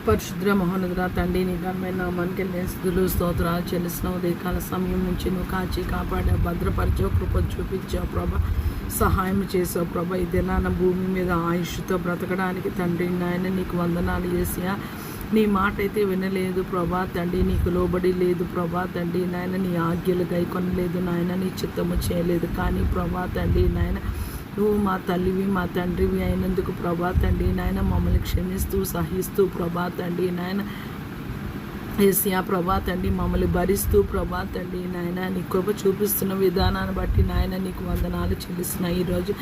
పరిశుద్ర మహోన్నతుడ తండ్రి నీ ఘనమైన నామానికి స్తుతులు స్తోత్రాలు చెల్లిసిన ఉదయకాల సమయం నుంచి నువ్వు కాచి కాపాడా భద్రపరిచావు, కృప చూపించావు ప్రభా, సహాయం చేసావు ప్రభా. ఈ దినాన భూమి మీద ఆయుష్తో బ్రతకడానికి తండ్రి నాయన నీకు వందనాలు చేసియా. నీ మాట అయితే వినలేదు ప్రభా తండ్రి, నీకు లోబడి లేదు ప్రభా తండ్రి నాయన, నీ ఆజ్ఞలు గైకొనలేదు నాయన, నీ చిత్తము చేయలేదు. కానీ ప్రభా తండ్రి నాయన, నువ్వు మా తల్లివి మా తండ్రివి అయినందుకు ప్రభా తండ్రి నాయన మమ్మల్ని క్షమిస్తూ సహిస్తూ ప్రభా తండ్రి నాయన ఏసియా ప్రభా తండ్రి మమ్మల్ని భరిస్తూ ప్రభా తండ్రి నాయన నీ కృప చూపిస్తున్న విధానాన్ని బట్టి నాయన నీకు వందనాలు చెల్లిస్తున్నాయి. ఈరోజు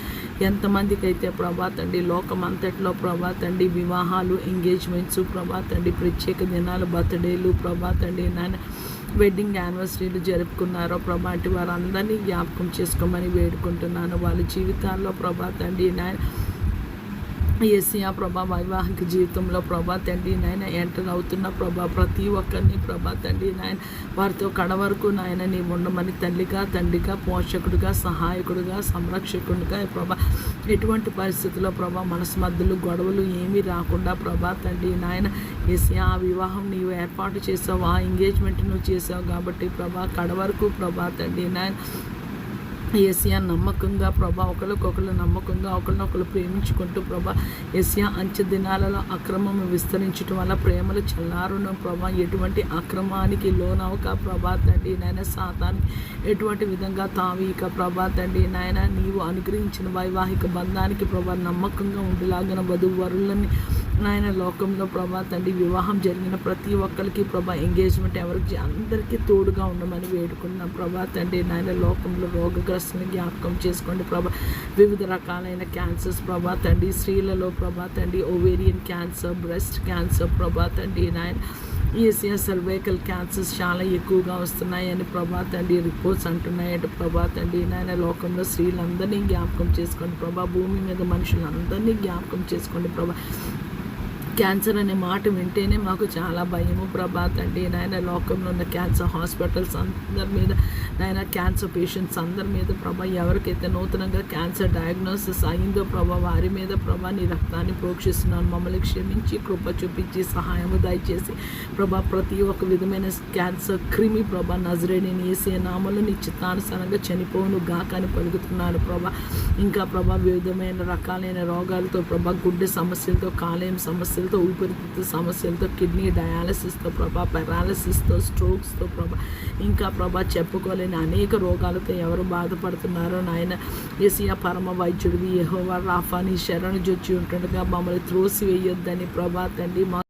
ఎంతమందికి అయితే ప్రభా తండ్రి లోకమంతట్లో ప్రభా తండ్రి వివాహాలు, ఎంగేజ్మెంట్స్ ప్రభా తండ్రి ప్రత్యేక దినాలు, బర్త్డేలు ప్రభా తండ్రి నాయన వెడ్డింగ్ యానివర్సరీలు జరుపుకున్నారో ప్రభా, అంటే వారందరినీ జ్ఞాపకం చేసుకోమని వేడుకుంటున్నాను. వాళ్ళ జీవితాల్లో ప్రభా తండ్రి నాయన ఏసియా ప్రభా వైవాహిక జీవితంలో ప్రభా తండ్రి నాయన ఎంటర్ అవుతున్న ప్రభా ప్రతి ఒక్కరిని ప్రభా తండ్రి నాయన వారితో కడవరకు నాయన నీ ఉండమని తల్లిగా తండ్రిగా పోషకుడిగా సహాయకుడిగా సంరక్షకుడిగా ప్రభా ఎటువంటి పరిస్థితుల్లో ప్రభా మనస్మద్దులు గొడవలు ఏమీ రాకుండా ప్రభా తండ్రి నాయన ఏసియా ఆ వివాహం నీవు ఏర్పాటు చేసావు, ఆ ఎంగేజ్మెంట్ నువ్వు చేసావు కాబట్టి ప్రభా కడవరకు ప్రభా తండ్రి నాయన ఏసియా నమ్మకంగా ప్రభా ఒకరికొకరు నమ్మకంగా ఒకరినొకరు ప్రేమించుకుంటూ ప్రభా ఏసియా అంచె దినాలలో అక్రమం విస్తరించడం వల్ల ప్రేమలు చల్లారును ప్రభా. ఎటువంటి అక్రమానికి లోనవక ప్రభా తండ్రి నాయన సాతానికి ఎటువంటి విధంగా తావీక ప్రభా తండ్రి నాయన నీవు అనుగ్రహించిన వైవాహిక బంధానికి ప్రభా నమ్మకంగా ఉండేలాగిన వధువరులని నాయన లోకంలో ప్రభా తండ్రి వివాహం జరిగిన ప్రతి ఒక్కరికి ప్రభా ఎంగేజ్మెంట్ ఎవరికి అందరికీ తోడుగా ఉండమని వేడుకున్నాం ప్రభా తండ్రి నాయన. లోకంలో రోగగ్రస్తుని జ్ఞాపకం చేసుకోండి ప్రభా. వివిధ రకాలైన క్యాన్సర్స్ ప్రభా తండ్రి, స్త్రీలలో ప్రభా తండ్రి ఓవేరియన్ క్యాన్సర్, బ్రెస్ట్ క్యాన్సర్ ప్రభా తండ్రి నాయన ఏసియా సర్వైకల్ క్యాన్సర్స్ చాలా ఎక్కువగా వస్తున్నాయని ప్రభా తండ్రి రిపోర్ట్స్ అంటున్నాయట ప్రభా తండ్రి నాయన. లోకంలో స్త్రీలందరినీ జ్ఞాపకం చేసుకోండి ప్రభా, భూమి మీద మనుషులందరినీ జ్ఞాపకం చేసుకోండి ప్రభా. క్యాన్సర్ అనే మాట వింటేనే మాకు చాలా భయము ప్రభా తండ్రి నాయన. లోకంలో ఉన్న క్యాన్సర్ హాస్పిటల్స్ అందరి మీద నాయన, క్యాన్సర్ పేషెంట్స్ అందరి మీద ప్రభా, ఎవరికైతే నూతనంగా క్యాన్సర్ డయాగ్నోసిస్ అయిందో ప్రభా వారి మీద ప్రభా నీ రక్తాన్ని ప్రోక్షిస్తున్నాను. మమ్మల్ని క్షమించి కృప చూపించి సహాయము దయచేసి ప్రభా ప్రతి ఒక్క విధమైన క్యాన్సర్ క్రిమి ప్రభా నజరేని యేసే నామములో నీ చిత్తానుసారంగా చనిపోను గాకని పలుకుతున్నాను ప్రభా. ఇంకా ప్రభా వివిధమైన రకాలైన రోగాలతో ప్రభా, గుడ్డె సమస్యలతో, కాలేయం సమస్యలతో, ఊపిరితిత్తు సమస్యలతో, కిడ్నీ డయాలసిస్తో ప్రభా, పెరాలసిస్తో, స్ట్రోక్స్తో ప్రభా, ఇంకా ప్రభా చెప్పుకోలేని అనేక రోగాలతో ఎవరు బాధపడుతున్నారో నాయన యేసయ్య పరమ వైద్యుడివి యెహోవా రాఫా నీ శరణు జొచ్చి ఉంటుండగా మమ్మల్ని త్రోసి వేయొద్దని ప్రభా తండ్రి